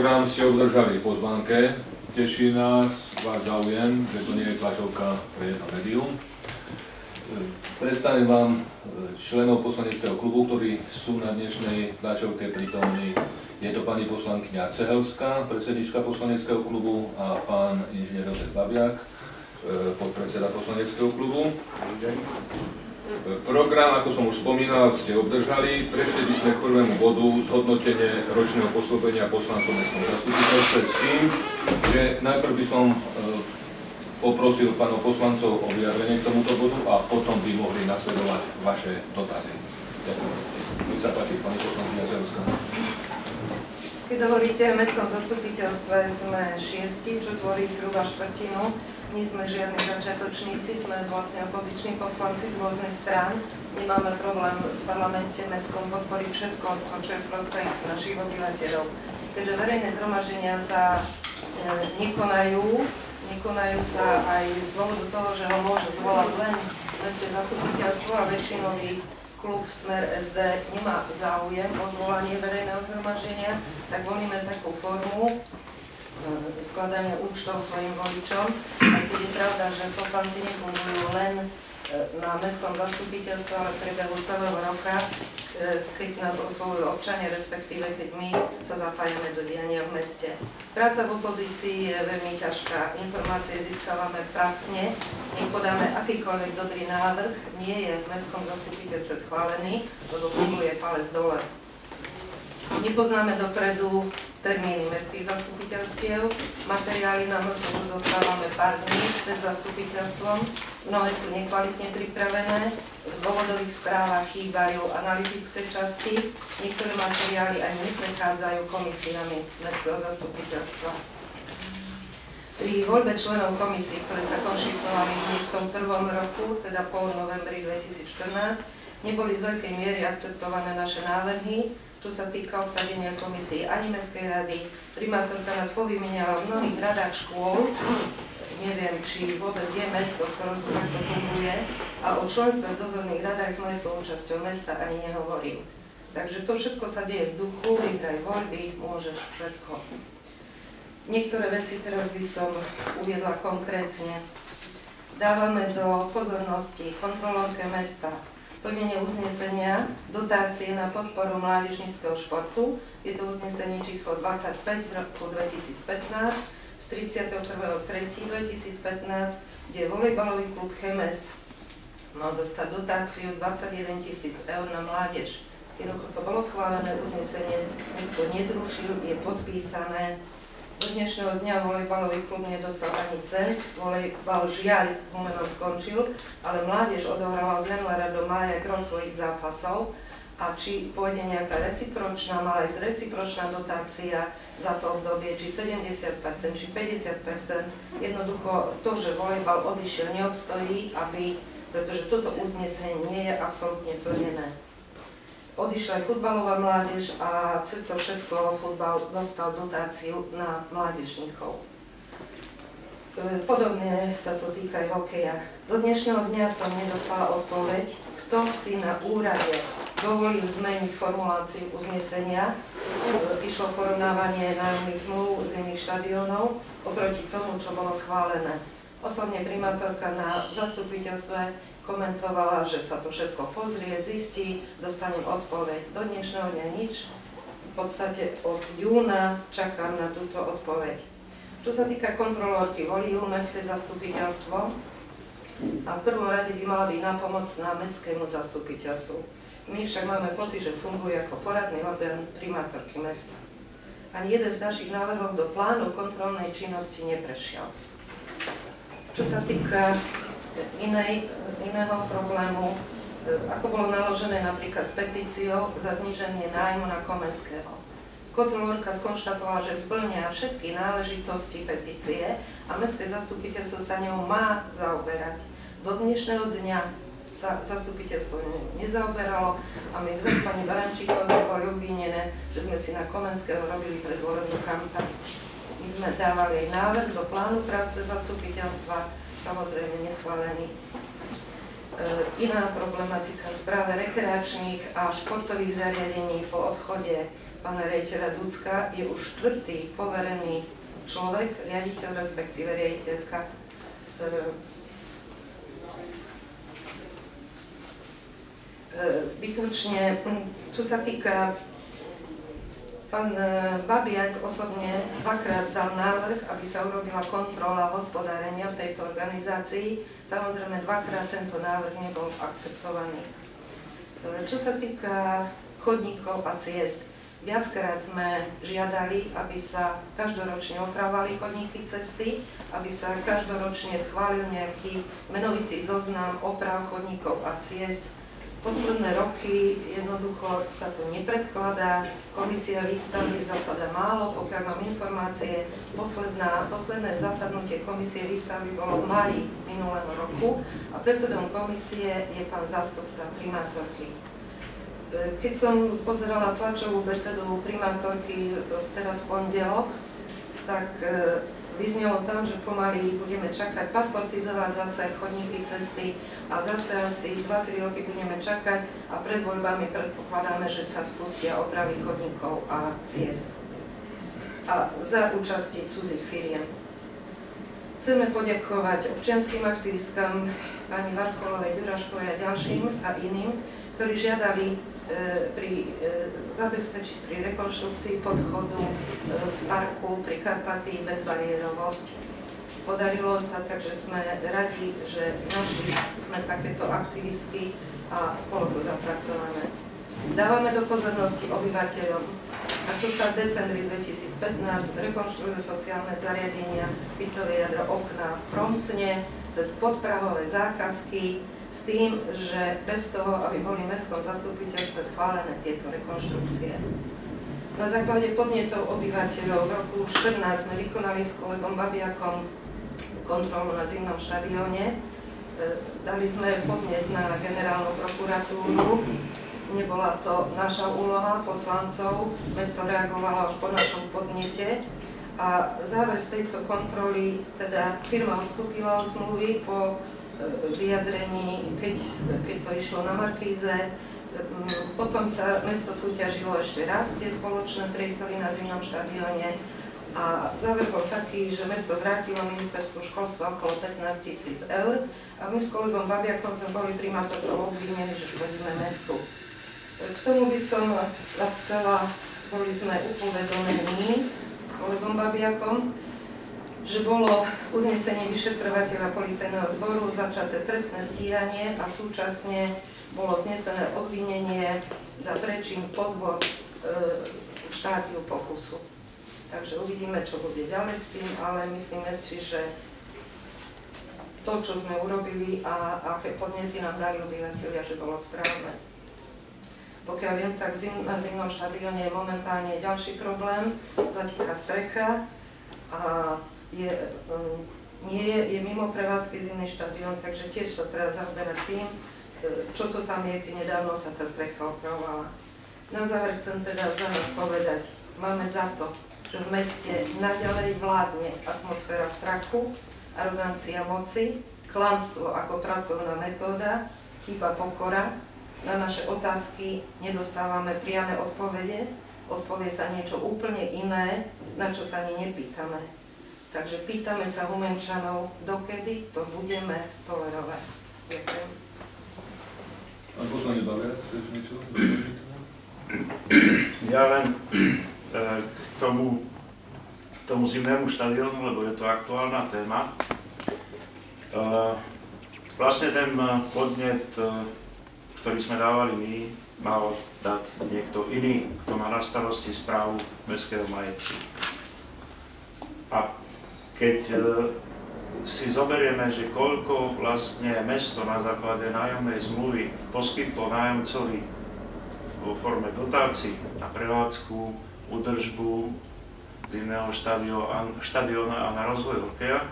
program ste obdržali v pozvánke. Teší nás váš záujem, že to nie je tlačovka pre jedno médium. Predstavím vám členov poslaneckého klubu, ktorí sú na dnešnej tlačovke prítomní. Je to pani poslankyňa Cehelská, predsednička poslaneckého klubu, a pán inžinier Jozef Babiak, podpredseda poslaneckého klubu. Program, ako som už spomínal, ste obdržali. Prešli by sme k prvému bodu zhodnotenie ročného pôsobenia poslancov v mestskom zastupiteľstve s tým, že najprv by som poprosil pánov poslancov o vyjadrenie k tomuto bodu a potom by mohli nasledovať vaše dotazy. Ďakujem. Nech sa páči, pani poslankyňa Cehelská. Keď dovolíte, v mestskom zastupiteľstve sme 6, čo tvorí zhruba štvrtinu. Nie sme žiadni začiatočníci, sme vlastne opoziční poslanci z rôznych strán. Nemáme problém v parlamente mestskom podporiť všetko, čo je v prospech našich obyvateľov. Keďže verejné zhromaždenia sa nekonajú sa aj z dôvodu toho, že ho môže zvolať len mestské zastupiteľstvo a väčšinový klub Smer SD nemá záujem o zvolanie verejného zhromaždenia, tak volíme takú formu skladania účtov svojim voličom. A keď je pravda, že poslanci nefungujú len na mestskom zastupiteľstve, ale v priebehu celého roka, keď nás oslovujú občania, respektíve keď my sa zapájame do diania v meste. Práca v opozícii je veľmi ťažká, informácie získavame pracne, nech podáme akýkoľvek dobrý návrh, nie je v mestskom zastupiteľstve schválený, lebo funguje palec dole. Nepoznáme dopredu termíny mestských zastupiteľstiev, materiály na MSU dostávame pár dní pred zastupiteľstvom, mnohé sú nekvalitne pripravené, v dôvodových správach chýbajú analytické časti, niektoré materiály aj neprechádzajú komisiami mestského zastupiteľstva. Pri voľbe členov komisí, ktoré sa konštituovali v tom prvom roku, teda po novembri 2014, neboli z veľkej miery akceptované naše návrhy, čo sa týka obsadenia komisí ani mestskej rady. Primátorka nás povymenila v mnohých radách škôl, neviem, či vôbec je mesto, v ktorom to takto funguje, a o členstve v dozorných radách s mojou účasťou mesta ani nehovorím. Takže to všetko sa deje v duchu, vyhraj voľby, môžeš všetko. Niektoré veci teraz by som uviedla konkrétne. Dávame do pozornosti kontrolórke mesta plnenie uznesenia dotácie na podporu mládežníckeho športu. Je to uznesenie číslo 25 z roku 2015 z 31.3.2015, kde volejbalový klub Chemes mal dostať dotáciu 21 000 eur na mládež. Jednoducho to bolo schválené uznesenie, nikto nezrušil, je podpísané. Do dnešného dňa volejbalový klub nedostal ani cent, volejbal žiaľ umeno skončil, ale mládež odohrala od januára do mája gros svojich zápasov, a či pôjde nejaká recipročná, mala aj recipročná dotácia za to obdobie, či 70%, či 50%, jednoducho to, že volejbal odišiel, neobstojí, pretože toto uznesenie nie je absolútne plnené. Odišla aj futbalová mládež a cez to všetko futbal dostal dotáciu na mládežníkov. Podobne sa to týka aj hokeja. Do dnešného dňa som nedostala odpoveď, kto si na úrade dovolil zmeniť formuláciu uznesenia. Išlo porovnávanie nájomných zmluv z iných štadiónov oproti tomu, čo bolo schválené. Osobne primátorka na zastupiteľstve komentovala, že sa to všetko pozrie, zistí, dostanem odpoveď. Do dnešného dňa nič. V podstate od júna čakám na túto odpoveď. Čo sa týka kontrolórky, volí ju mestské zastupiteľstvo a v prvom rade by mala byť nápomocná mestskému zastupiteľstvu. My však máme pocit, že funguje ako poradný orgán primátorky mesta. Ani jeden z našich návrhov do plánu kontrolnej činnosti neprešiel. Čo sa týka iného problému, ako bolo naložené napríklad s petíciou za zníženie nájmu na Komenského. Kontrolórka skonštatovala, že spĺňa všetky náležitosti petície a mestské zastupiteľstvo sa ňou má zaoberať. Do dnešného dňa sa zastupiteľstvo nezaoberalo a my dve s pani Barančíkovou sme boli obvinené, že sme si na Komenského robili predvolebnú kampaň. My sme dávali aj návrh do plánu práce zastupiteľstva, samozrejme neschválený. Iná problematika, správe rekreačných a športových zariadení po odchode pána riaditeľa Ducka je už 4. poverený človek, riaditeľ, respektíve riaditeľka. Zbytočne, čo sa týka, pán Babiak osobne 2-krát dal návrh, aby sa urobila kontrola hospodárenia v tejto organizácii. Samozrejme 2-krát tento návrh nebol akceptovaný. Čo sa týka chodníkov a ciest, viackrát sme žiadali, aby sa každoročne opravovali chodníky, cesty, aby sa každoročne schválil nejaký menovitý zoznam oprav chodníkov a ciest. Posledné roky jednoducho sa to nepredkladá, komisia výstavby zasada málo, pokiaľ mám informácie, posledné zasadnutie komisie výstavby bolo v máji minulého roku a predsedom komisie je pán zástupca primátorky. Keď som pozerala tlačovú besedu primátorky teraz v pondelok, tak vyznelo tam, že pomaly budeme čakať pasportizovať zase chodníky, cesty a zase asi 2-3 roky budeme čakať a pred voľbami predpokladáme, že sa spustia opravy chodníkov a ciest. A za účasti cudzích firiem. Chceme poďakovať občianskym aktivistkám pani Varcholovej, Duraškovej a ďalším a iným, ktorí žiadali zabezpečiť pri rekonštrukcii podchodu v parku pri Karpatii bezbariérovosť. Podarilo sa, takže sme radi, že naši sme takéto aktivistky a bolo to zapracované. Dávame do pozornosti obyvateľom, ako sa v decembri 2015 rekonštruujú sociálne zariadenia, bytové jadro, okná promptne, cez podprahové zákazky, s tým, že bez toho, aby boli v mestskom zastupiteľstve schválené tieto rekonštrukcie. Na základe podnetov obyvateľov v roku 2014 sme vykonali s kolegom Babiakom kontrolu na zimnom štadióne. Dali sme podnet na generálnu prokuratúru. Nebola to naša úloha poslancov, mesto reagovalo až po našom podnete. A záver z tejto kontroly, teda firma odstúpila od zmluvy po vyjadrení, keď to išlo na Markíze. Potom sa mesto súťažilo ešte raz tie spoločné priestory na zimnom štadióne a záver bol taký, že mesto vrátilo ministerstvu školstva okolo 15 000 eur a my s kolegom Babiakom sme boli primátorov obvinení, že škodíme mestu. K tomu by som vás chcela, boli sme upovedomení s kolegom Babiakom, že bolo uznesením vyšetrovateľa policajného zboru začaté trestné stíhanie a súčasne bolo znesené obvinenie za prečin podvod v štádiu pokusu. Takže uvidíme, čo bude ďalej s tým, ale myslíme si, že to, čo sme urobili a aké podnety nám dali obyvateľia, že bolo správne. Pokiaľ viem, tak na zimnom štadióne je momentálne ďalší problém, zateká strecha a je mimo prevádzky zimný štadión, takže tiež sa treba zaoberať tým, čo to tam je, keď nedávno sa tá strecha opravovala. Na záver chcem teda za nás povedať, máme za to, že v meste naďalej vládne atmosféra strachu, arogancia moci, klamstvo ako pracovná metóda, chýba pokora, na naše otázky nedostávame priame odpovede, odpovie sa niečo úplne iné, na čo sa ani nepýtame. Takže pýtame sa Humenčanov, dokedy to budeme tolerovať. Ďakujem. Pán poslanec Babiak, chceš niečo? Ja len k tomu zimnému štadiónu, lebo je to aktuálna téma. Vlastne ten podnet, ktorý sme dávali my, mal dať niekto iný, kto má na starosti správu mestského majetku. A keď si zoberieme, že koľko vlastne mesto na základe nájomnej zmluvy poskytlo nájomcovi vo forme dotácií na prevádzku, údržbu zimného štadióna a na rozvoj hokeja,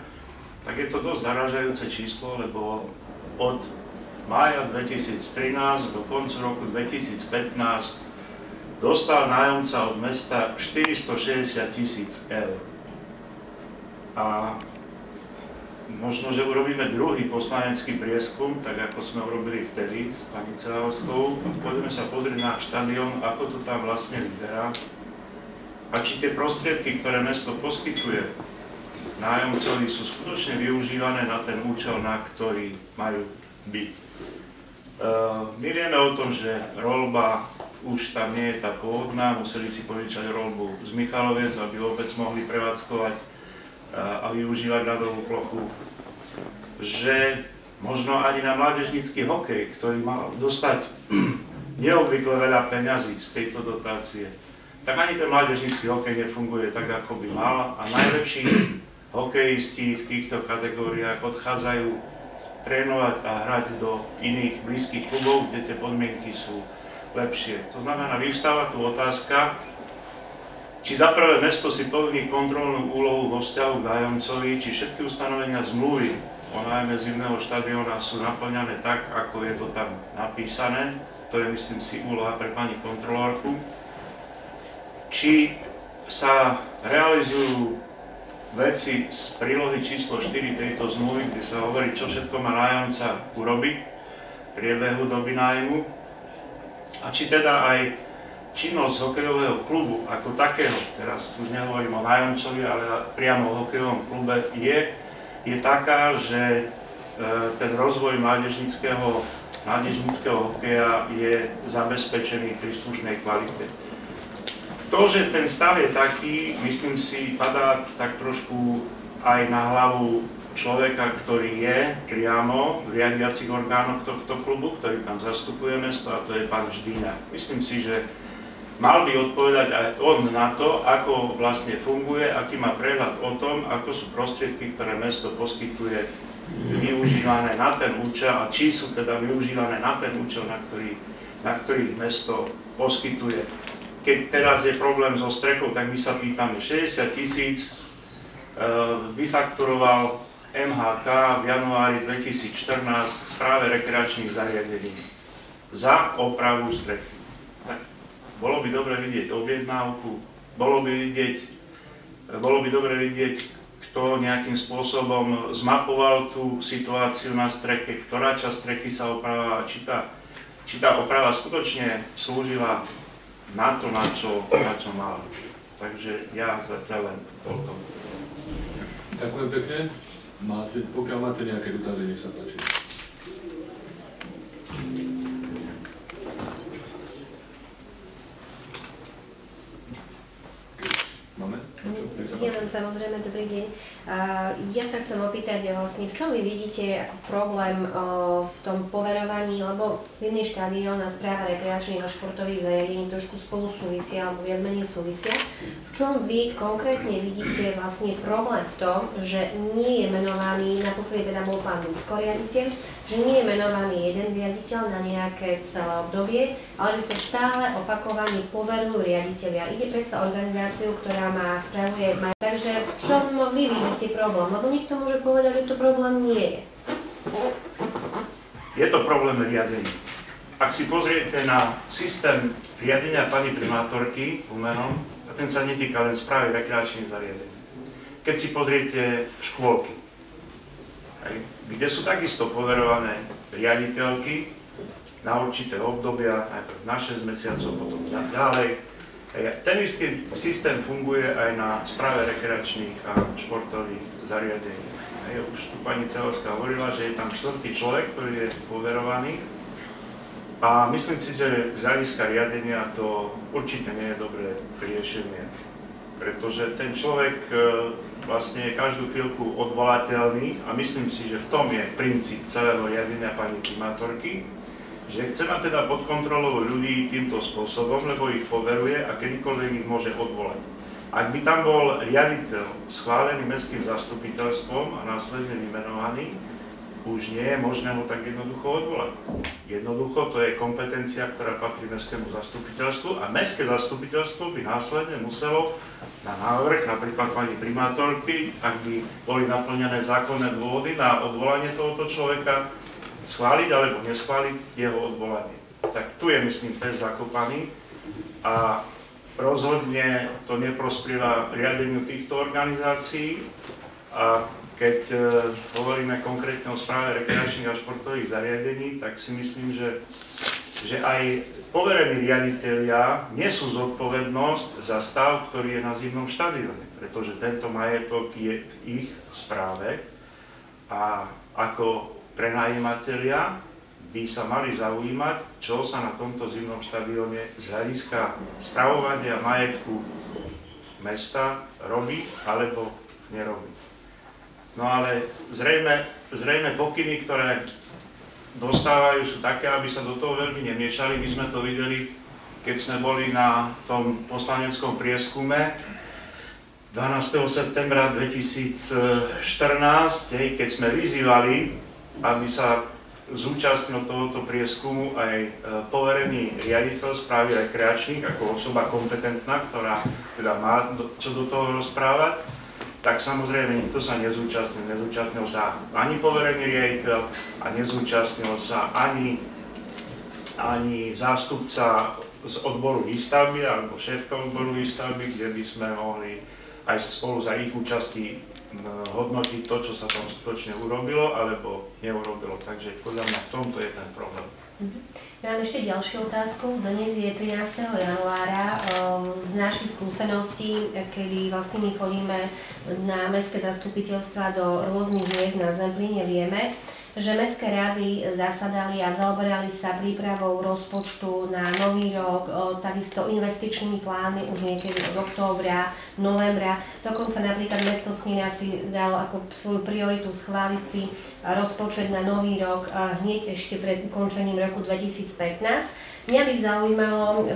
tak je to dosť zarážajúce číslo, lebo od mája 2013 do konca roku 2015 dostal nájomca od mesta 460 000 eur. A možno, že urobíme druhý poslanecký prieskum, tak ako sme urobili vtedy s pani Celáhovskou. Poďme sa pozrieť na štadión, ako to tam vlastne vyzerá. a či tie prostriedky, ktoré mesto poskytuje nájomcovi, sú skutočne využívané na ten účel, na ktorý majú byť. My vieme o tom, že roľba už tam nie je tá pôvodná, museli si požičať roľbu z Michaloviec, aby obec mohli prevádzkovať a využívať ľadovú plochu. Že možno ani na mládežnícky hokej, ktorý mal dostať neobvykle veľa peňazí z tejto dotácie, tak ani ten mládežnícky hokej nefunguje tak, ako by mal a najlepší hokejisti v týchto kategóriách odchádzajú trénovať a hrať do iných blízkych klubov, kde tie podmienky sú lepšie. To znamená, vyvstáva tu otázka, či za prvé mesto si plní kontrolnú úlohu vo vzťahu k nájomcovi, či všetky ustanovenia zmluvy o nájme zimného štadióna sú naplňané tak, ako je to tam napísané. To je, myslím si, úloha pre pani kontrolórku. Či sa realizujú veci z prílohy číslo 4 tejto zmluvy, kde sa hovorí, čo všetko má nájomca urobiť v priebehu doby nájmu. A či teda aj činnosť hokejového klubu ako takého, teraz už nehovorím o nájomcovi, ale priamo o hokejovom klube, je taká, že ten rozvoj mládežníckeho hokeja je zabezpečený v príslušnej kvalite. To, že ten stav je taký, myslím si, padá tak trošku aj na hlavu človeka, ktorý je priamo v riadiacich orgánoch tohto klubu, ktorý tam zastupuje mesto, a to je pán Ždíňa. Myslím si, že mal by odpovedať aj on na to, ako vlastne funguje, aký má prehľad o tom, ako sú prostriedky, ktoré mesto poskytuje, využívané na ten účel a či sú teda využívané na ten účel, na ktorý mesto poskytuje. Keď teraz je problém so strechou, tak my sa pýtame, 60 000 vyfakturoval MHK v januári 2014 správe rekreačných zariadení za opravu strechy. Tak bolo by dobre vidieť objednávku, bolo by dobre vidieť, kto nejakým spôsobom zmapoval tú situáciu na streche, ktorá časť strechy sa opravila, či tá oprava skutočne slúžila na to, na čo mal. Takže ja zatiaľ len toľko. Ďakujem pekne. Pokiaľ máte nejaké dotazy, nech sa páči. Máme? Ja mám samozrejme, dobrý deň. Ja sa chcem opýtať vlastne, v čom vy vidíte ako problém v tom poverovaní, lebo zimný štadión a správa rekreačných a športových zariadení trošku spolu súvisia, alebo viac menej súvisia. V čom vy konkrétne vidíte vlastne problém v tom, že nie je menovaný, naposledy teda bol pán Ducko riaditeľ, že nie je menovaný jeden riaditeľ na nejaké celé obdobie, ale že sa stále opakovane poverujú riaditeľia. Ide predsa organizáciu, ktorá spravuje. Takže v čom vy vidíte problém? Lebo niekto môže povedať, že to problém nie je. Je to problém riadenia. Ak si pozriete na systém riadenia pani primátorky Umenom, a ten sa netýka len správy rekreačných zariadení. Keď si pozriete škôlky, kde sú takisto poverované riaditeľky na určité obdobia, najprv na 6 mesiacov, potom ďalej. Ten istý systém funguje aj na správe rekreačných a športových zariadení. Už tu pani Celovská hovorila, že je tam 4. človek, ktorý je poverovaný. A myslím si, že z hľadiska riadenia to určite nie je dobré riešenie. Pretože ten človek vlastne je každú chvíľku odvolateľný a myslím si, že v tom je princíp celého riadenia pani primátorky, že chce mať teda pod kontrolou ľudí týmto spôsobom, lebo ich poveruje a kedykoľvek ich môže odvolať. Ak by tam bol riaditeľ schválený mestským zastupiteľstvom a následne vymenovaný, už nie je možné ho tak jednoducho odvolať. Jednoducho to je kompetencia, ktorá patrí mestskému zastupiteľstvu a mestské zastupiteľstvo by následne muselo na návrh, napríklad pani primátorky, ak by boli naplnené zákonné dôvody na odvolanie tohoto človeka, schváliť alebo neschváliť jeho odvolanie. Tak tu je, myslím, test zakopaný a rozhodne to neprospieva riadeniu týchto organizácií a keď hovoríme konkrétne o správe rekreačných a športových zariadení, tak si myslím, že že aj poverení riaditelia nesú zodpovednosť za stav, ktorý je na zimnom štadióne, pretože tento majetok je v ich správe a ako prenajímatelia by sa mali zaujímať, čo sa na tomto zimnom štadióne z hľadiska spravovania majetku mesta robí alebo nerobí. No ale zrejme pokyny, ktoré dostávajú, sú také, aby sa do toho veľmi nemiešali. My sme to videli, keď sme boli na tom poslaneckom prieskume 12. septembra 2014, keď sme vyzývali, aby sa zúčastnil tohoto prieskumu aj poverený riaditeľ správy rekreačných ako osoba kompetentná, ktorá teda má čo do toho rozprávať, tak samozrejme nikto sa nezúčastnil. Nezúčastnil sa ani poverený riaditeľ a nezúčastnil sa ani zástupca z odboru výstavby alebo šéfka odboru výstavby, kde by sme mohli aj spolu za ich účastí hodnotiť to, čo sa tam skutočne urobilo alebo neurobilo. Takže podľa mňa v tomto je ten problém. Ja mám ešte ďalšiu otázku. Dnes je 13. januára. Z našich skúseností, kedy vlastne my chodíme na mestské zastupiteľstva do rôznych miest na Zemplíne, vieme, že mestské rady zasadali a zaoberali sa prípravou rozpočtu na nový rok, takisto investičnými plány už niekedy od októbra, novembra. Dokonca napríklad mesto Snina si dalo ako svoju prioritu schváliť si rozpočet na nový rok hneď ešte pred ukončením roku 2015. Mňa by zaujímalo,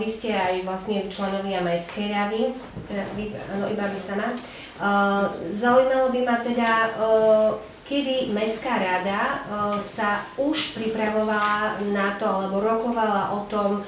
vy ste aj vlastne členovia mestskej rady, iba vy sama. Zaujímalo by ma teda, kedy Mestská rada sa už pripravovala na to, alebo rokovala o tom,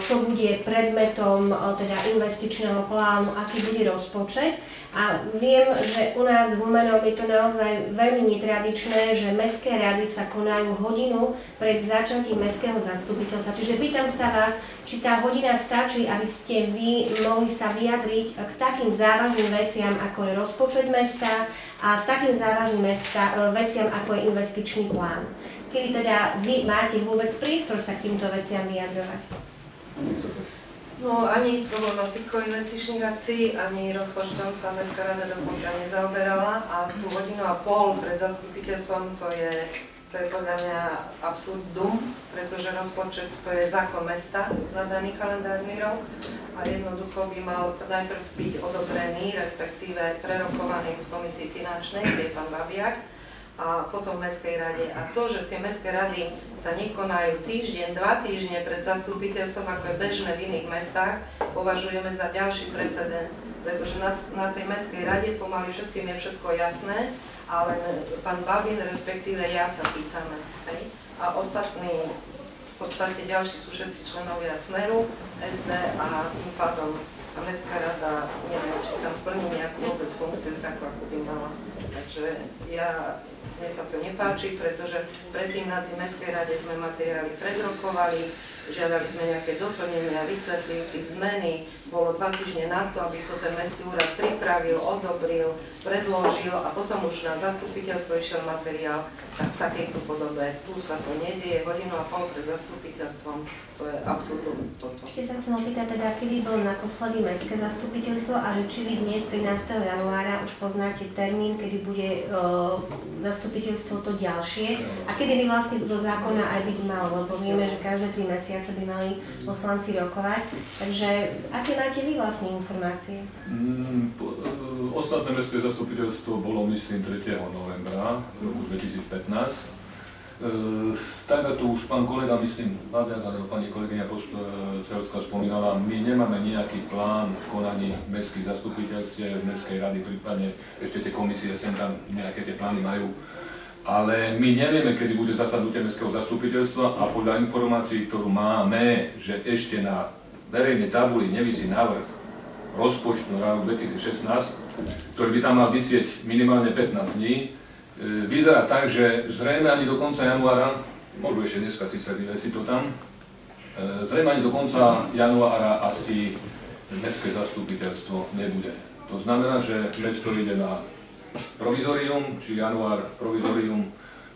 čo bude predmetom teda investičného plánu, aký bude rozpočet. A viem, že u nás v Humennom je to naozaj veľmi netradičné, že mestské rady sa konajú hodinu pred začatím mestského zastupiteľstva. Čiže pýtam sa vás, či tá hodina stačí, aby ste vy mohli sa vyjadriť k takým závažným veciam, ako je rozpočet mesta a k takým závažným veciam, ako je investičný plán. Kedy teda vy máte vôbec priestor sa k týmto veciam vyjadrovať? No ani problematikou investičných akcií, ani rozpočtom sa Mestská rada dokonca nezaoberala a tú hodinu a pol pred zastupiteľstvom to je podľa mňa absurdum, pretože rozpočet to je zákon mesta na daný kalendárny rok a jednoducho by mal najprv byť odobrený, respektíve prerokovaný v komisii finančnej, kde je pán Babiak, a potom v Mestskej rade. A to, že tie Mestské rady sa nekonajú týždeň, 2 týždne pred zastupiteľstvom, ako je bežné v iných mestách, považujeme za ďalší precedens, pretože na tej Mestskej rade pomaly všetkým je všetko jasné, ale pán Babin, respektíve ja sa pýtame. Hej? A ostatní, v podstate ďalší sú všetci členovia Smeru, SD a tým pádom a Mestská rada, neviem, či tam plní nejakú vôbec funkciu takú, ako by mala. Takže mne sa to nepáči, pretože predtým na tej Mestskej rade sme materiály predrokovali, žiadali sme nejaké doplnenia, vysvetlivky, zmeny. Bolo 2 týždne na to, aby to ten Mestský úrad pripravil, odobril, predložil a potom už na zastupiteľstvo išiel materiál v takejto podobe. Tu sa to nedieje, hodinu a pol pred zastupiteľstvom, to je absurdum toto. Ešte sa chcem opýtať teda, kedy bol naposledy mestské zastupiteľstvo a že či vy dnes 13. januára už poznáte termín, kedy bude zastupiteľstvo to ďalšie a kedy by vlastne zo zákona aj byť malo, lebo vieme, že každé 3 mesiace by mali poslanci rokovať. Takže aké máte vy vlastne informácie? Ostatné mestské zastupiteľstvo bolo, myslím, 3. novembra roku 2015. Tak ako už pán kolega, myslím, Babiak, alebo pani kolegyňa Cehelská spomínala, my nemáme nejaký plán v konaní mestských zastupiteľstiev, mestskej rady, prípadne ešte tie komisie sem tam nejaké tie plány majú. Ale my nevieme, kedy bude zasadnutie mestského zastupiteľstva a podľa informácií, ktorú máme, že ešte na verejnej tabuli nevisí návrh rozpočtu na rok 2016, ktorý by tam mal visieť minimálne 15 dní, vyzerá tak, že zrejme ani do konca januára, možno ešte dneska si to tam, zrejme ani do konca januára asi mestské zastupiteľstvo nebude. To znamená, že mesto ide na provizorium, či január provizorium,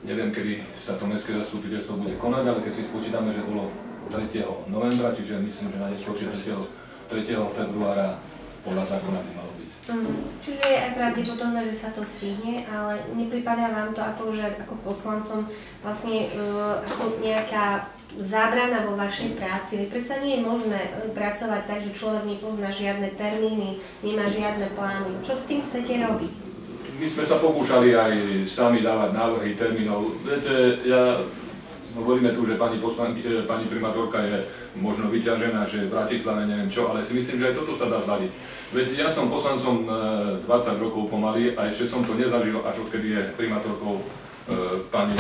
neviem, kedy sa to mestské zastupiteľstvo bude konať, ale keď si spočítame, že bolo 3. novembra, čiže myslím, že na neskôršie 3. februára podľa zákona by malo byť. Čiže je aj pravdepodobné, že sa to stihne, ale nepripadá vám to ako, že ako poslancom vlastne ako nejaká zábrana vo vašej práci. Veď predsa nie je možné pracovať tak, že človek nepozná žiadne termíny, nemá žiadne plány. Čo s tým chcete robiť? My sme sa pokúšali aj sami dávať návrhy termínov. Viete, hovoríme tu, že pani primátorka je možno vyťažená, že v Bratislave neviem čo, ale si myslím, že aj toto sa dá zladiť. Veď ja som poslancom 20 rokov pomaly a ešte som to nezažil, až odkedy je primátorkou pani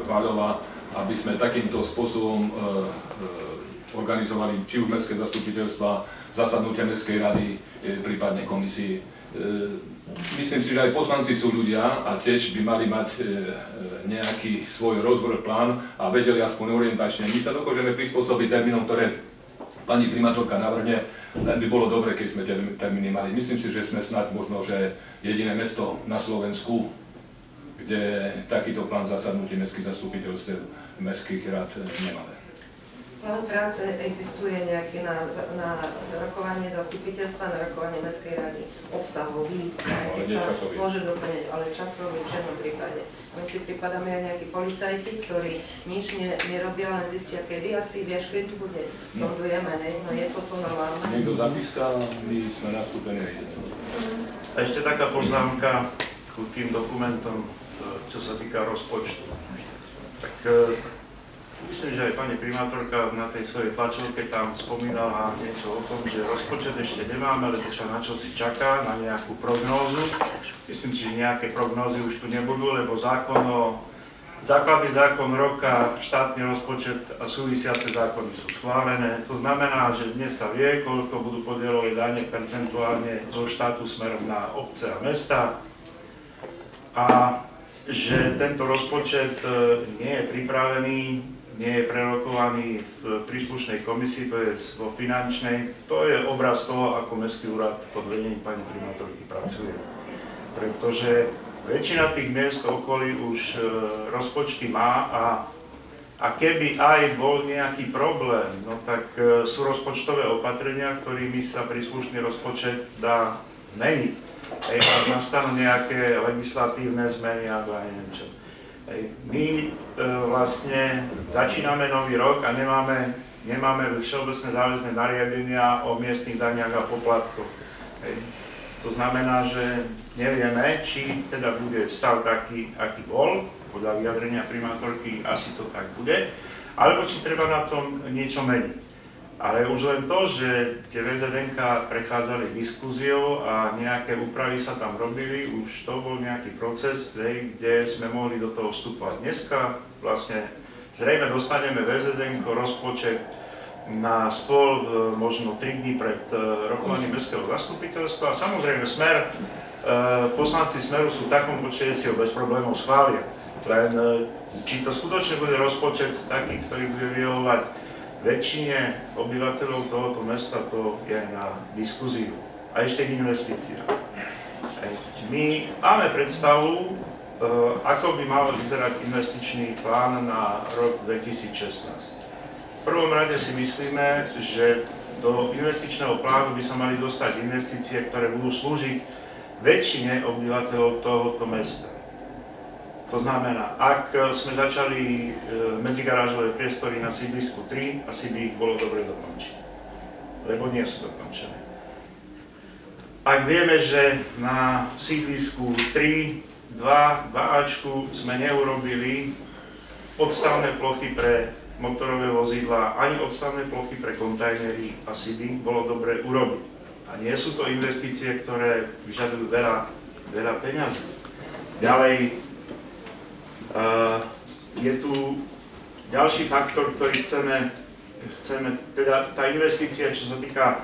Váľová, aby sme takýmto spôsobom organizovali či už mestské zastupiteľstva, zasadnutia mestskej rady, prípadne komisii. Myslím si, že aj poslanci sú ľudia a tiež by mali mať nejaký svoj rozvoj, plán a vedeli aspoň orientačne. My sa dokážeme prispôsobiť termínom, ktoré pani primátorka navrhne, len by bolo dobre, keď sme termíny mali. Myslím si, že sme snad možno, že jediné mesto na Slovensku, kde takýto plán zasadnutí mestských zastupiteľstiev mestských rád nemáme. Plán práce existuje nejaký na rokovanie zastupiteľstva, na rokovanie mestskej rady, obsahový, keď sa môže doplniť, ale časový v žiadnom prípade. My si pripadáme aj nejakí policajti, ktorí nič nerobia, len zistia kedy, asi vieš, keď tu bude. Sondujeme, no je toto normálne. Niekto zapíska, my sme nastúpení. A ešte taká poznámka k tým dokumentom, čo sa týka rozpočtu. Tak myslím, že aj pani primátorka na tej svojej tlačovke tam spomínala niečo o tom, že rozpočet ešte nemáme, lebo sa na čo si čaká, na nejakú prognózu. Myslím si, že nejaké prognózy už tu nebudú, lebo základný zákon roka, štátny rozpočet a súvisiace zákony sú schválené. To znamená, že dnes sa vie, koľko budú podielové dane percentuálne zo štátu smerom na obce a mesta. A že tento rozpočet nie je pripravený, nie je prerokovaný v príslušnej komisii, to je vo finančnej. To je obraz toho, ako Mestský úrad pod vedením pani primátorky pracuje. Pretože väčšina tých miest okolí už rozpočty má a keby aj bol nejaký problém, no tak sú rozpočtové opatrenia, ktorými sa príslušný rozpočet dá meniť. Ak nastanú nejaké legislatívne zmeny alebo aj neviem čo. My vlastne začíname nový rok a nemáme všeobecné záväzné nariadenia o miestnych daniach a poplatkoch. To znamená, že nevieme, či teda bude stav taký, aký bol, podľa vyjadrenia primátorky asi to tak bude, alebo či treba na tom niečo meniť. Ale už len to, že tie VZN-ka prechádzali diskuziou a nejaké úpravy sa tam robili, už to bol nejaký proces, kde sme mohli do toho vstupovať. Dneska vlastne zrejme dostaneme VZN-ko rozpočet na stôl možno 3 dní pred rokovaním mestského zastupiteľstva. Samozrejme poslanci Smeru sú v takom počte, že si ho bez problémov schvália. Len či to skutočne bude rozpočet taký, ktorý bude vyhovovať väčšine obyvateľov tohoto mesta, to je na diskuziu. A ešte k investíciám. My máme predstavu, ako by mal vyzerať investičný plán na rok 2016. V prvom rade si myslíme, že do investičného plánu by sa mali dostať investície, ktoré budú slúžiť väčšine obyvateľov tohoto mesta. To znamená, ak sme začali medzigarážové priestory na sídlisku 3, asi by ich bolo dobre dokončiť, lebo nie sú dokončené. Ak vieme, že na sídlisku 3, 2Ačku sme neurobili odstavné plochy pre motorové vozidlá, ani odstavné plochy pre kontajnery, asi by bolo dobre urobiť. A nie sú to investície, ktoré vyžadujú veľa peňazí. Ďalej, je tu ďalší faktor, ktorý chceme, teda tá investícia, čo sa týka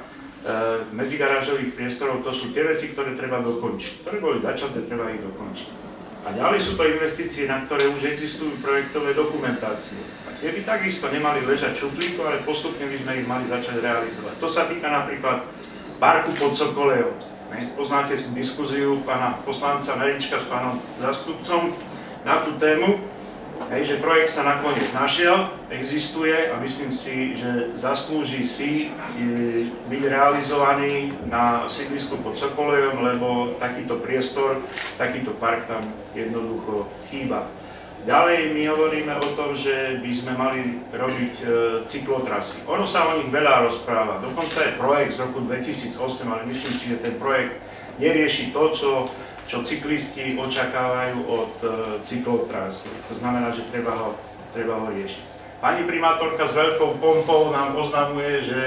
medzigarážových priestorov, to sú tie veci, ktoré treba dokončiť. Ktoré boli začaté, treba ich dokončiť. A ďalej sú to investície, na ktoré už existujú projektové dokumentácie. A tie by takisto nemali ležať v šuflíku, ale postupne by sme ich mali začať realizovať. To sa týka napríklad parku pod Sokolejom. Poznáte tú diskuziu pána poslanca Merička s pánom zástupcom na tú tému. Hej, že projekt sa nakoniec našiel, existuje a myslím si, že zaslúži si byť realizovaný na sídlisku pod Sokolejom, lebo takýto priestor, takýto park tam jednoducho chýba. Ďalej my hovoríme o tom, že by sme mali robiť cyklotrasy. Ono sa o nich veľa rozpráva, dokonca je projekt z roku 2008, ale myslím si, že ten projekt nerieši to, čo cyklisti očakávajú od cyklotras. To znamená, že treba ho riešiť. Pani primátorka s veľkou pompou nám oznamuje, že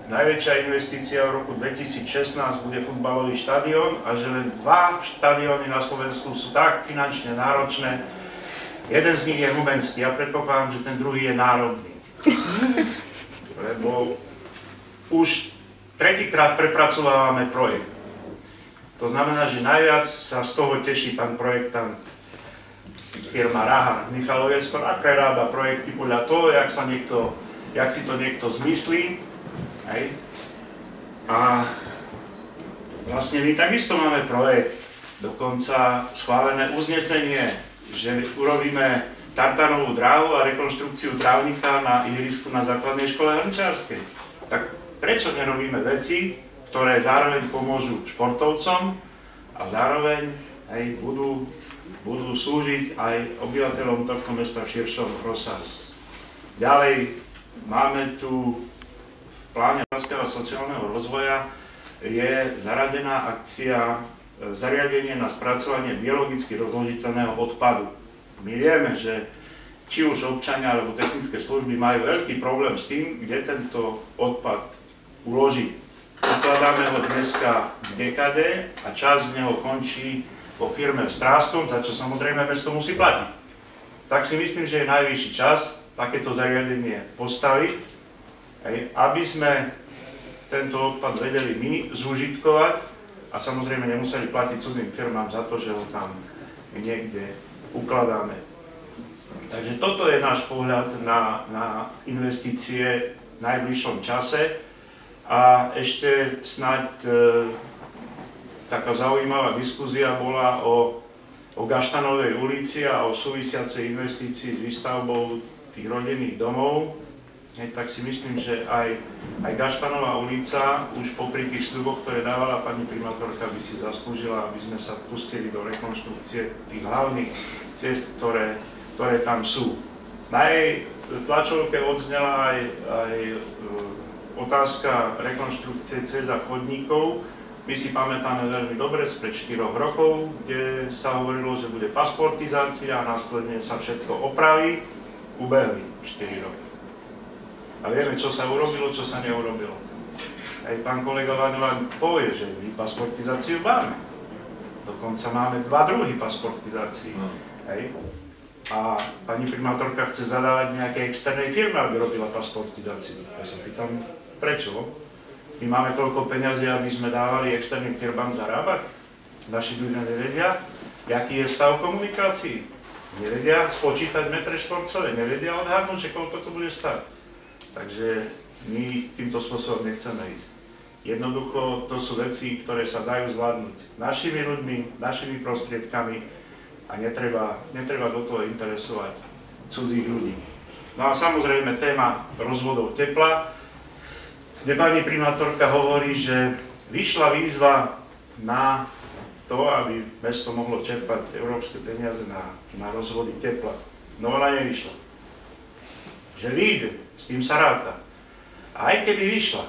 najväčšia investícia v roku 2016 bude futbalový štadión a že len 2 štadióny na Slovensku sú tak finančne náročné. Jeden z nich je humenský, ja predpokladám, že ten druhý je národný. Lebo už tretíkrát prepracovávame projekt. To znamená, že najviac sa z toho teší pán projektant, firma Rahar Michalovec, ktorá prerába projekty podľa toho, jak si to niekto zmyslí. Hej. A vlastne my takisto máme projekt, dokonca schválené uznesenie, že urobíme tartanovú dráhu a rekonštrukciu trávnika na ihrisku na základnej škole hrnčiarskej. Tak prečo nerobíme veci, ktoré zároveň pomôžu športovcom a zároveň aj budú slúžiť aj obyvateľom tohto mesta v širšom rozsahu. Ďalej máme tu v pláne hospodárskeho a sociálneho rozvoja je zaradená akcia zariadenie na spracovanie biologicky rozložiteľného odpadu. My vieme, že či už občania alebo technické služby majú veľký problém s tým, kde tento odpad uložiť. Ukladáme ho dneska v DKD a časť z neho končí vo firme v Stráskom, za čo samozrejme mesto musí platiť. Tak si myslím, že je najvyšší čas takéto zariadenie postaviť, aby sme tento odpad vedeli my zúžitkovať a samozrejme nemuseli platiť cudzým firmám za to, že ho tam niekde ukladáme. Takže toto je náš pohľad na investície v najbližšom čase. A ešte snáď taká zaujímavá diskusia bola o Gaštanovej ulici a o súvisiacej investícii s výstavbou tých rodinných domov. Tak si myslím, že aj Gaštanová ulica už popri tých sľuboch, ktoré dávala pani primátorka, by si zaslúžila, aby sme sa pustili do rekonštrukcie tých hlavných ciest, ktoré tam sú. Na jej tlačovke odznela aj otázka rekonštrukcie ciest a chodníkov. My si pamätáme veľmi dobre spred 4 rokov, kde sa hovorilo, že bude pasportizácia a následne sa všetko opraví. Ubehli 4 roky. A vieme, čo sa urobilo, čo sa neurobilo. Aj pán kolega Vaňován povie, že my pasportizáciu máme. Dokonca máme 2 druhy pasportizácií. A pani primátorka chce zadávať nejaké externej firme, aby robila pasportizáciu. Ja sa pýtam, prečo? My máme toľko peňazí, aby sme dávali externým firmám zarábať? Naši ľudia nevedia, aký je stav komunikácií. Nevedia spočítať metre štvorcové, nevedia odhadnúť, že koľko to bude stať. Takže my týmto spôsobom nechceme ísť. Jednoducho, to sú veci, ktoré sa dajú zvládnuť našimi ľuďmi, našimi prostriedkami a netreba do toho interesovať cudzích ľudí. No a samozrejme téma rozvodov tepla, kde pani primátorka hovorí, že vyšla výzva na to, aby mesto mohlo čerpať európske peniaze na rozvody tepla. No ona nevyšla. Že vyjde, s tým sa ráta. A aj keby vyšla,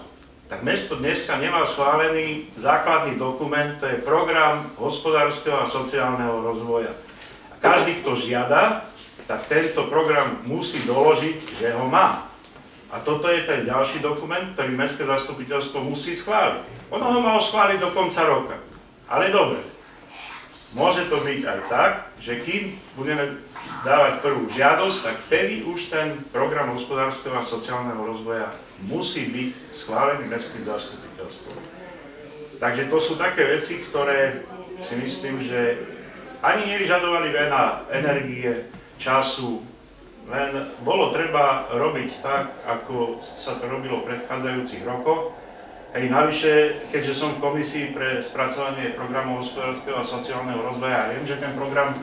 tak mesto dneska nemá schválený základný dokument, to je program hospodárskeho a sociálneho rozvoja. A každý, kto žiada, tak tento program musí doložiť, že ho má. A toto je ten ďalší dokument, ktorý mestské zastupiteľstvo musí schváliť. Ono ho malo schváliť do konca roka. Ale dobre, môže to byť aj tak, že kým budeme dávať prvú žiadosť, tak vtedy už ten program hospodárskeho a sociálneho rozvoja musí byť schválený mestským zastupiteľstvom. Takže to sú také veci, ktoré si myslím, že ani nevyžadovali veľa energie, času, len bolo treba robiť tak, ako sa to robilo v predchádzajúcich rokoch. Navyše, keďže som v komisii pre spracovanie programov hospodárskeho a sociálneho rozvoja, viem, že ten program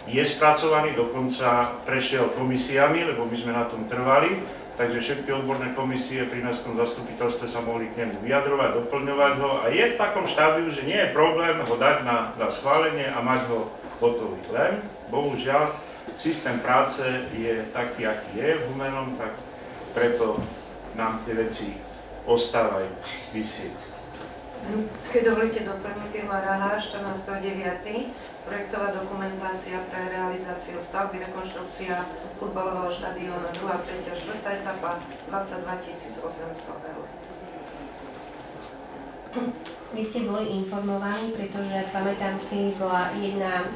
je spracovaný, dokonca prešiel komisiami, lebo my sme na tom trvali, takže všetky odborné komisie pri mestskom zastupiteľstve sa mohli k nemu vyjadrovať, doplňovať ho a je v takom štádiu, že nie je problém ho dať na schválenie a mať ho hotový. Len, bohužiaľ, systém práce je taký, aký je v Humennom, tak preto nám tie veci ostávajú vysieť. Keď dovolíte doplniť, firma Raha 14.9. projektová dokumentácia pre realizáciu stavby, rekonštrukcia futbalového štadióna 2., 3. a 4. etapa 22 800 eur. Vy ste boli informovaní, pretože pamätám si, bola jedna,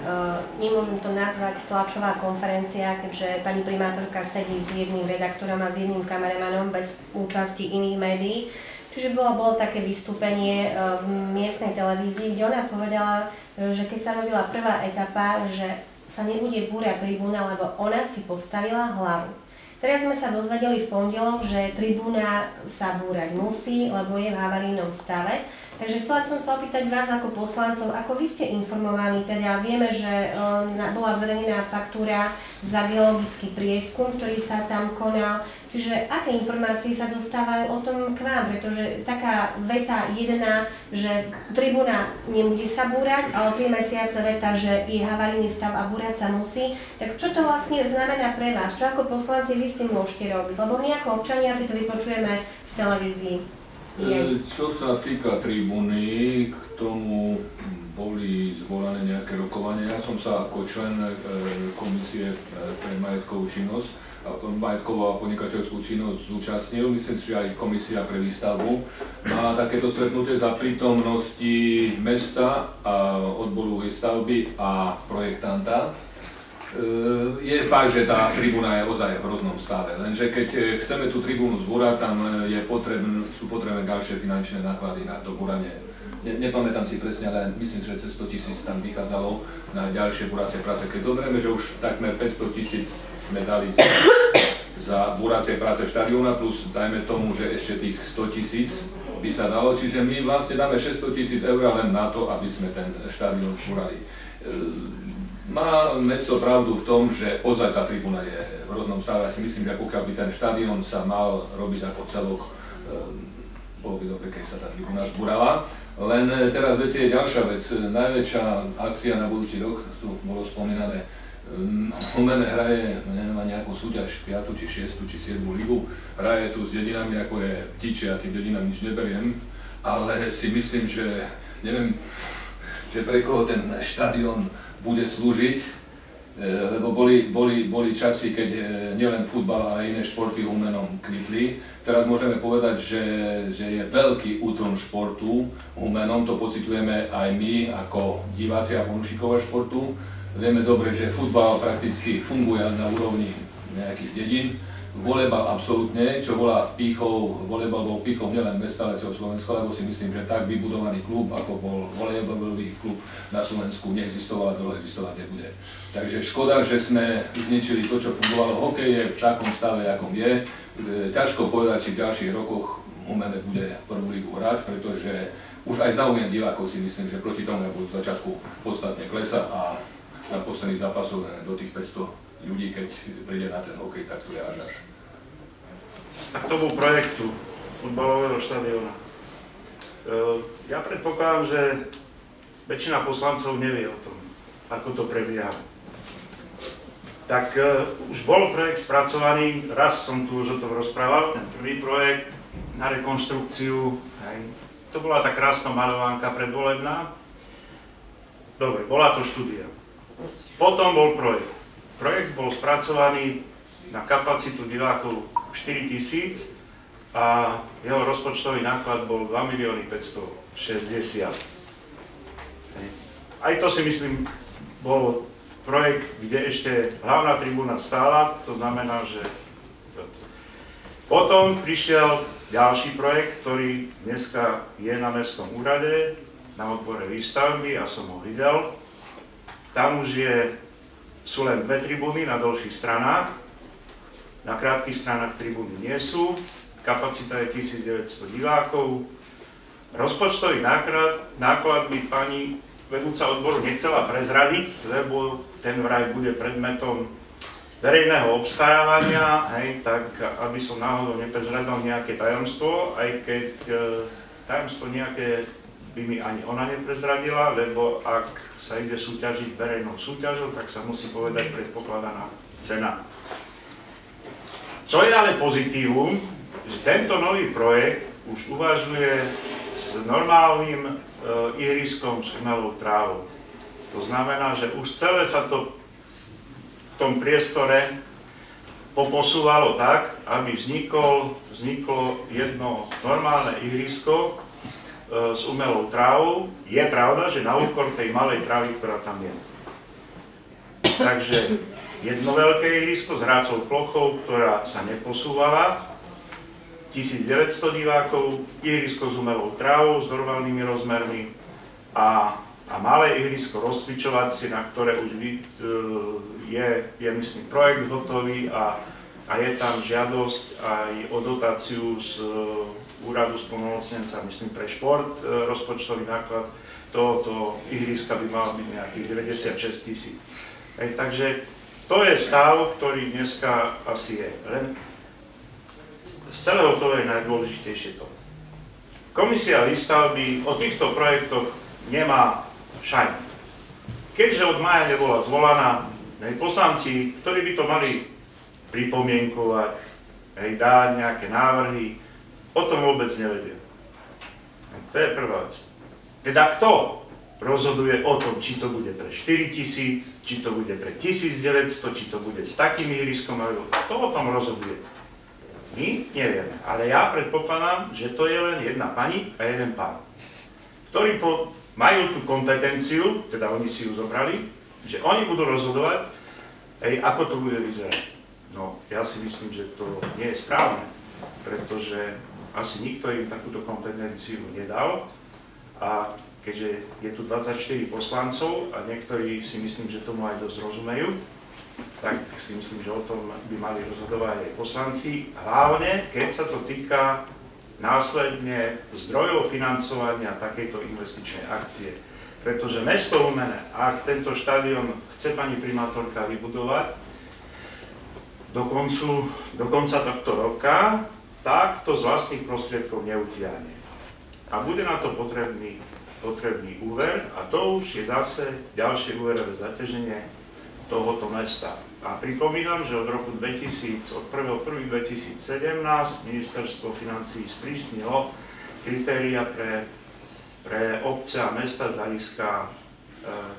nemôžem to nazvať tlačová konferencia, keďže pani primátorka sedí s jedným redaktorom a s jedným kameramanom bez účasti iných médií. Čiže bolo také vystúpenie v miestnej televízii, kde ona povedala, že keď sa robila prvá etapa, že sa nebude búrať tribúna, lebo ona si postavila hlavu. Teraz sme sa dozvedeli v pondelok, že tribúna sa búrať musí, lebo je v havarijnom stave. Takže chcela som sa opýtať vás ako poslancov, ako vy ste informovaní, teda vieme, že bola zverejnená faktúra za geologický prieskum, ktorý sa tam konal. Čiže aké informácie sa dostávajú o tom k vám? Pretože taká veta jedna, že tribúna nebude sa búrať, ale 3 mesiace veta, že je havarijný stav a búrať sa musí. Tak čo to vlastne znamená pre vás? Čo ako poslanci vy s tým môžete robiť? Lebo my ako občania si to vypočujeme v televízii. Čo sa týka tribúny, k tomu boli zvolané nejaké rokovania. Ja som sa ako člen komisie pre majetkovú činnosť, majetkovú a podnikateľskú činnosť zúčastnil. Myslím si, že aj komisia pre výstavbu má takéto stretnutie za prítomnosti mesta a odboru výstavby a projektanta. Je fakt, že tá tribúna je ozaj v hroznom stave, lenže keď chceme tú tribúnu zbúrať, tam sú potrebné ďalšie finančné náklady na to búranie. Nepamätám si presne, ale myslím, že cez 100 000 tam vychádzalo na ďalšie búracie práce. Keď zoberieme, že už takmer 500 000 sme dali za búracie práce štadióna, plus dajme tomu, že ešte tých 100 000 by sa dalo, čiže my vlastne dáme 600 000 eur len na to, aby sme ten štadión zbúrali. Má mesto pravdu v tom, že ozaj tá tribúna je v hroznom stave. Ja si myslím, že pokiaľ by ten štadión sa mal robiť ako celok, bolo by dobre, keď sa tá tribúna zbúrala. Len teraz viete, je ďalšia vec. Najväčšia akcia na budúci rok, tu bolo spomínané, Humene hraje, nemá nejakú súťaž, 5. či 6. či 7. ligu, hraje tu s dedinami, ako je Tiče, ja tým dedinám nič neberiem, ale si myslím, že neviem, že pre koho ten štadión bude slúžiť, lebo boli časy, keď nielen futbal, ale iné športy Humennom kvitli. Teraz môžeme povedať, že je veľký útrom športu Humennom, to pociťujeme aj my ako diváci a fanúšikovia športu. Vieme dobre, že futbal prakticky funguje na úrovni nejakých dedín. Volejbal absolútne, čo bola pýchou, volejbal bol pýchou nielen mesta, ale celého Slovenska, lebo si myslím, že tak vybudovaný klub, ako bol volejbalový klub na Slovensku, neexistoval a dlho existovať nebude. Takže škoda, že sme zničili to, čo fungovalo. Hokej je v takom stave, akom je. Ťažko povedať, či v ďalších rokoch Humene bude prvú ligu hrať, pretože už aj záujem divákov si myslím, že proti tomu bol v začiatku podstatne klesa a na posledných zápasoch do tých 500 ľudí, keď príde na ten hokej, tak to je až. A k tomu projektu futbalového štadióna. Ja predpokladám, že väčšina poslancov nevie o tom, ako to prebieha. Tak už bol projekt spracovaný, raz som tu už o tom rozprával, ten prvý projekt na rekonštrukciu. To bola tá krásna maľovánka predvolebná. Dobre, bola to štúdia. Potom bol projekt. Projekt bol spracovaný na kapacitu divákov 4 000 a jeho rozpočtový náklad bol 2 560 000. Aj to si myslím bol projekt, kde ešte hlavná tribúna stála, to znamená, že potom prišiel ďalší projekt, ktorý dneska je na mestskom úrade, na odbore výstavby, ja som ho videl. Tam už sú len 2 tribúny na dlhších stranách, na krátkych stranách tribúny nie sú, kapacita je 1900 divákov. Rozpočtový náklad mi pani vedúca odboru nechcela prezradiť, lebo ten vraj bude predmetom verejného obstarávania, hej, tak aby som náhodou neprezradil nejaké tajomstvo, aj keď tajomstvo nejaké by mi ani ona neprezradila, lebo ak sa ide súťažiť verejnou súťažou, tak sa musí povedať predpokladaná cena. Čo je ale pozitívum, že tento nový projekt už uvažuje s normálnym ihriskom s umelou trávou. To znamená, že už celé sa to v tom priestore poposúvalo tak, aby vzniklo jedno normálne ihrisko s umelou trávou. Je pravda, že na úkor tej malej trávy, ktorá tam je. Takže jedno veľké ihrisko s hrácou plochou, ktorá sa neposúvala, 1900 divákov, ihrisko s umelou trávou, s normálnymi rozmermi a malé ihrisko rozcvičovacie, na ktoré už je myslím, projekt hotový a je tam žiadosť aj o dotáciu z úradu splnomocnenca, myslím, pre šport, rozpočtový náklad tohoto ihriska by mal byť nejakých 96 000. Takže to je stav, ktorý dneska asi je. Len z celého toho je najdôležitejšie to. Komisia výstavby o týchto projektoch nemá šajn. Keďže od mája nebola zvolaná, poslanci, ktorí by to mali pripomienkovať, dať nejaké návrhy, o tom vôbec nevedia. To je prvá vec. Teda kto rozhoduje o tom, či to bude pre 4 000, či to bude pre 1900, či to bude s takým ihriskom, kto o tom rozhoduje? My nevieme, ale ja predpokladám, že to je len jedna pani a jeden pán, ktorí majú tú kompetenciu, teda oni si ju zobrali, že oni budú rozhodovať, ako to bude vyzerať. No, ja si myslím, že to nie je správne, pretože asi nikto im takúto kompetenciu nedal a keďže je tu 24 poslancov a niektorí si myslím, že tomu aj dosť rozumejú, tak si myslím, že o tom by mali rozhodovať aj poslanci, hlavne keď sa to týka následne zdrojov financovania takejto investičnej akcie. Pretože mesto Humene, ak tento štadión chce pani primátorka vybudovať do konca tohto roka, tak to z vlastných prostriedkov neutiahne. A bude na to potrebný úver a to už je zase ďalšie úverové zaťaženie tohoto mesta. A pripomínam, že od roku 2000, od 1.1.2017 ministerstvo financií sprísnilo kritéria pre obce a mesta z hľadiska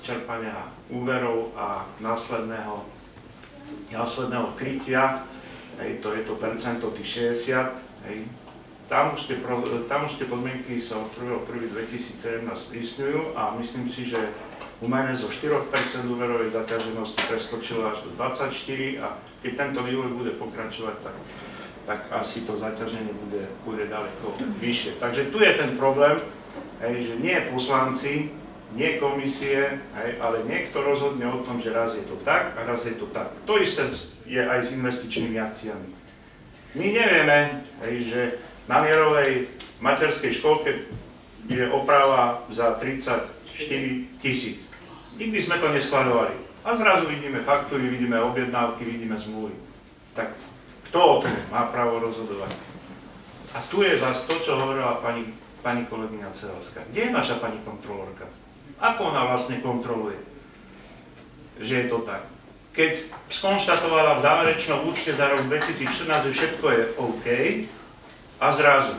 čerpania úverov a následného krytia. To je to percento tých 60. Tam už tie podmienky sa od 1.1.2017 sprísňujú a myslím si, že Humene zo 4% úverovej zaťaženosti preskočilo až do 24% a keď tento vývoj bude pokračovať, tak asi to zaťaženie bude ďaleko vyššie. Takže tu je ten problém, že nie poslanci, nie komisie, ale niekto rozhodne o tom, že raz je to tak a raz je to tak. To isté je aj s investičnými akciami. My nevieme, že na Mierovej materskej školke je oprava za 34 000. Nikdy sme to neschvaľovali. A zrazu vidíme faktúry, vidíme objednávky, vidíme zmluvy. Tak kto o tom má právo rozhodovať? A tu je zase to, čo hovorila pani kolegyňa Celelská. Kde je naša pani kontrolórka? Ako ona vlastne kontroluje, že je to tak? Keď skonštatovala v záverečnom účte za rok 2014, že všetko je OK, a zrazu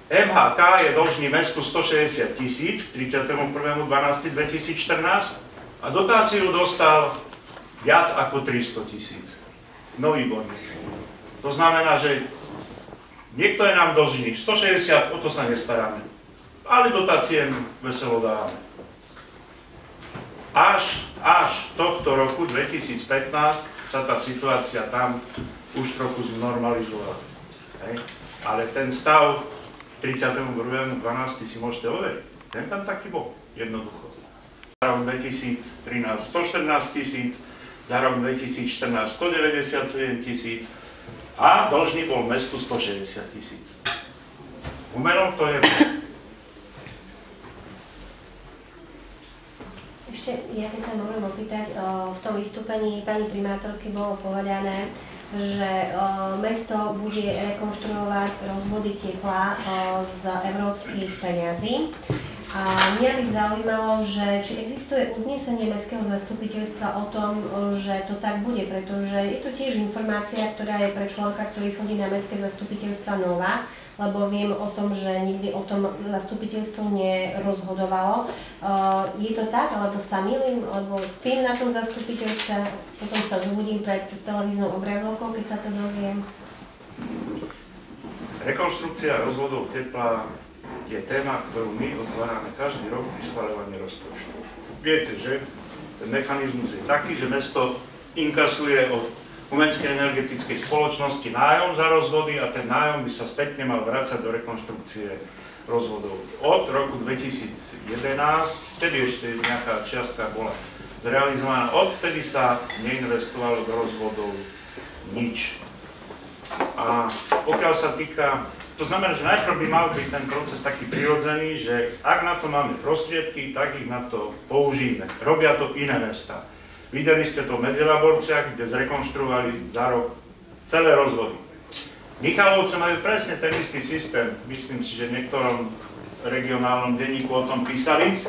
MHK je dlžný mestu 160 000 k 31.12.2014 a dotáciu dostal viac ako 300 000. Nový bonus. To znamená, že niekto je nám dlžný 160, o to sa nestaráme. Ale dotácie veselo dávame. Až tohto roku 2015 sa tá situácia tam už trochu znormalizovala. Ale ten stav 31.12. si môžete overiť. Ten tam taký bol, jednoducho. Za rok 2013 114 000, za rok 2014 197 000 a dlžný bol mestu 160 000. Umerom to je... Ešte Ja keď sa môžem opýtať, v tom vystúpení pani primátorky bolo povedané, že mesto bude rekonštruovať rozvody tepla z európskych peňazí. A mňa by zaujímalo, že či existuje uznesenie mestského zastupiteľstva o tom, že to tak bude, pretože je to tiež informácia, ktorá je pre človeka, ktorý chodí na mestské zastupiteľstva nová, lebo viem o tom, že nikdy o tom zastupiteľstvo nerozhodovalo. Je to tak, alebo sa milím, lebo spím na tom zastupiteľstve, potom sa zobudím pred televíznou obrazovkou, keď sa to dozviem. Rekonštrukcia rozvodov tepla je téma, ktorú my otvárame každý rok pri schvaľovaní rozpočtu. Viete, že ten mechanizmus je taký, že mesto inkasuje od Humenskej energetickej spoločnosti nájom za rozvody a ten nájom by sa spätne mal vrácať do rekonštrukcie rozvodov. Od roku 2011, vtedy ešte nejaká čiastka bola zrealizovaná, odvtedy sa neinvestovalo do rozvodov nič. A pokiaľ sa týka, to znamená, že najprv by mal byť ten proces taký prirodzený, že ak na to máme prostriedky, tak ich na to použijeme. Robia to iné mestá. Videli ste to v Medzilaborciach, kde zrekonštruovali za rok celé rozvody. Michalovce majú presne ten istý systém, myslím si, že v niektorom regionálnom denníku o tom písali,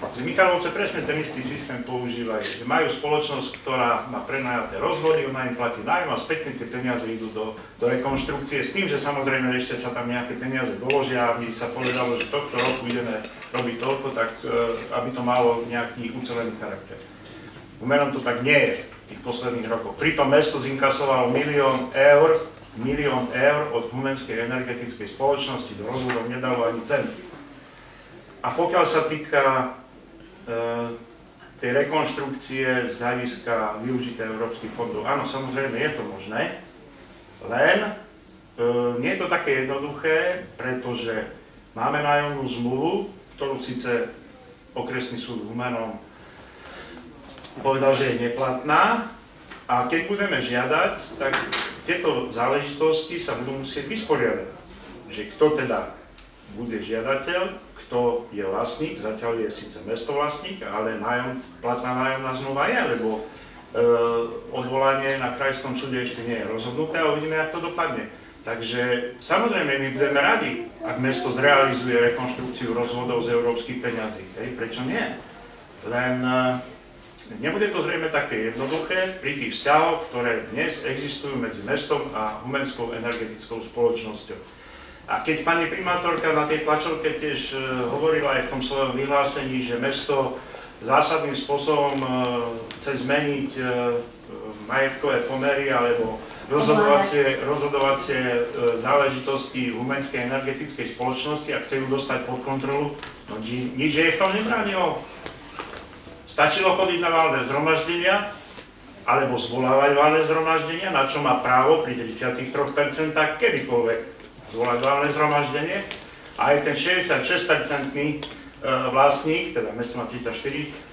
že Michalovce presne ten istý systém používajú, že majú spoločnosť, ktorá má prenajaté rozvody, ona im platí nájom a spätne tie peniaze idú do rekonštrukcie s tým, že samozrejme ešte sa tam nejaké peniaze doložia, aby sa povedalo, že tohto roku ideme robiť toľko, tak aby to malo nejaký ucelený charakter. Umerom to tak nie je v tých posledných rokoch. Pritom mesto zinkasovalo milión eur od Humenskej energetickej spoločnosti, do rozvodov nedalo ani cent. A pokiaľ sa týka tej rekonštrukcie z hľadiska využitia európskych fondov. Áno, samozrejme je to možné, len nie je to také jednoduché, pretože máme nájomnú zmluvu, ktorú síce okresný súd v Humennom povedal, že je neplatná, a keď budeme žiadať, tak tieto záležitosti sa budú musieť vysporiadať. Že kto teda bude žiadateľ, kto je vlastník, zatiaľ je síce mesto vlastník, ale platná nájomná zmluva je, lebo odvolanie na krajskom súde ešte nie je rozhodnuté a uvidíme, jak to dopadne. Takže samozrejme my budeme radi, ak mesto zrealizuje rekonštrukciu rozvodov z európskych peňazí. Prečo nie? Len nebude to zrejme také jednoduché pri tých vzťahoch, ktoré dnes existujú medzi mestom a Humenskou energetickou spoločnosťou. A keď pani primátorka na tej tlačovke tiež hovorila aj v tom svojom vyhlásení, že mesto zásadným spôsobom chce zmeniť majetkové pomery alebo rozhodovacie záležitosti Humenskej energetickej spoločnosti a chce ju dostať pod kontrolu, no nič jej v tom nebránilo. Stačilo chodiť na valné zhromaždenia alebo zvolávať valné zhromaždenia, na čo má právo pri 33% kedykoľvek zvolať valné zhromaždenie, a aj ten 66% vlastník, teda mesto má 34,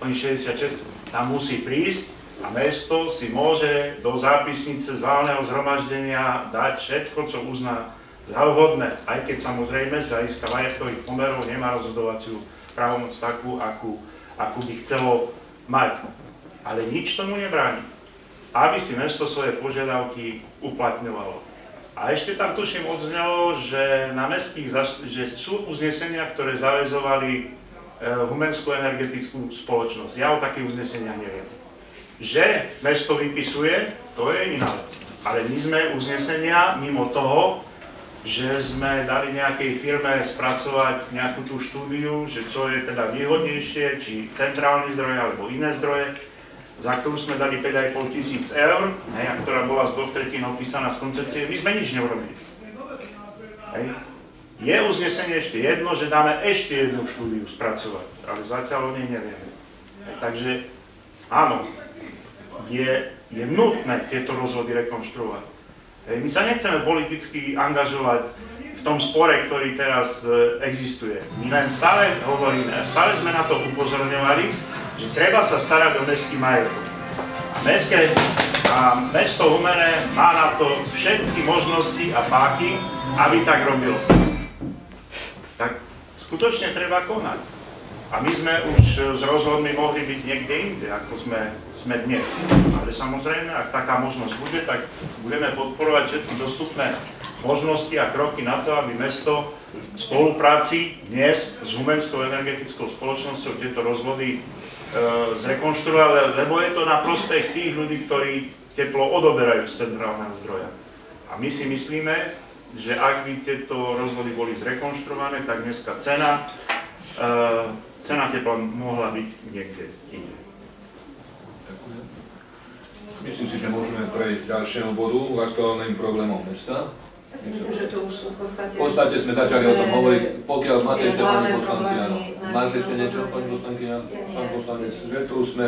oni 66, tam musí prísť a mesto si môže do zápisnice z valného zhromaždenia dať všetko, čo uzná za vhodné, aj keď samozrejme z hľadiska majetkových pomerov nemá rozhodovaciu právomoc takú, akú by chcelo mať. Ale nič tomu nebráni, aby si mesto svoje požiadavky uplatňovalo. A ešte tam tuším odznelo, že na mestských, že sú uznesenia, ktoré zaväzovali Humenskú energetickú spoločnosť. Ja o takých uzneseniach neviem. Že mesto vypisuje, to je iná vec. Ale my sme uznesenia mimo toho, že sme dali nejakej firme spracovať nejakú tú štúdiu, že čo je teda výhodnejšie, či centrálny zdroj alebo iné zdroje, za ktorú sme dali 5 500 eur, a ktorá bola z 2/3 opísaná z koncepcie, my sme nič neurobili. Je uznesenie ešte jedno, že dáme ešte jednu štúdiu spracovať, ale zatiaľ o nej nevieme. Takže áno, je nutné tieto rozvody rekonštruovať. My sa nechceme politicky angažovať v tom spore, ktorý teraz existuje. My len stále hovoríme, stále sme na to upozorňovali, že treba sa starať o mestský majetok. A mesto Humené má na to všetky možnosti a páky, aby tak robilo. Tak skutočne treba konať. A my sme už s rozhodmi mohli byť niekde inde, ako sme dnes. Ale samozrejme, ak taká možnosť bude, tak budeme podporovať všetky dostupné možnosti a kroky na to, aby mesto v spolupráci dnes s Humenskou energetickou spoločnosťou tieto rozvody zrekonštruovali, lebo je to na prospech tých ľudí, ktorí teplo odoberajú z centrálneho zdroja. A my si myslíme, že ak by tieto rozvody boli zrekonštruované, tak dneska cena tepla mohla byť niekde inde. Ďakujem. Myslím si, že môžeme prejsť k ďalšiemu bodu, k aktuálnym problémom mesta. Ja si myslím, že to už sú v podstate sme začali o tom hovoriť, pokiaľ máte ešte pani poslanci, áno. Máš ešte niečo, pani poslankyňa, pán poslanec, že tu sme,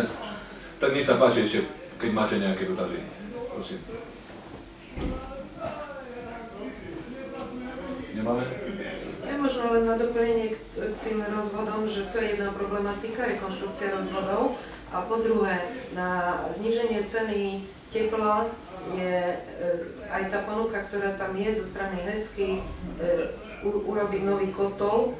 tak nech sa páči ešte, keď máte nejaké dotazy, prosím. Nemáme? Ja možno len na doplnenie k tým rozvodom, že to je jedna problematika, rekonštrukcia rozvodov. A po druhé, na zníženie ceny tepla je aj tá ponuka, ktorá tam je zo strany HESky, urobiť nový kotol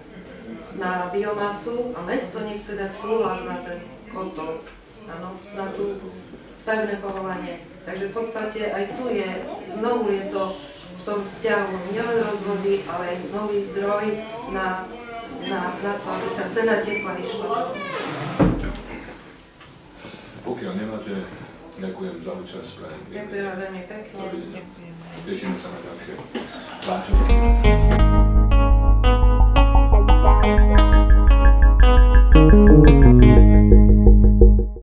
na biomasu a mesto nechce dať súhlas na ten kotol, áno, na tú stavebné povolanie. Takže v podstate aj tu je, znovu je to v tom vzťahu nielen rozvody, ale aj nový zdroj na to, aby tá cena tepla išla. Pokiaľ nemáte, ďakujem za účasť. Ďakujem veľmi pekne. Tešíme sa na ďalšie.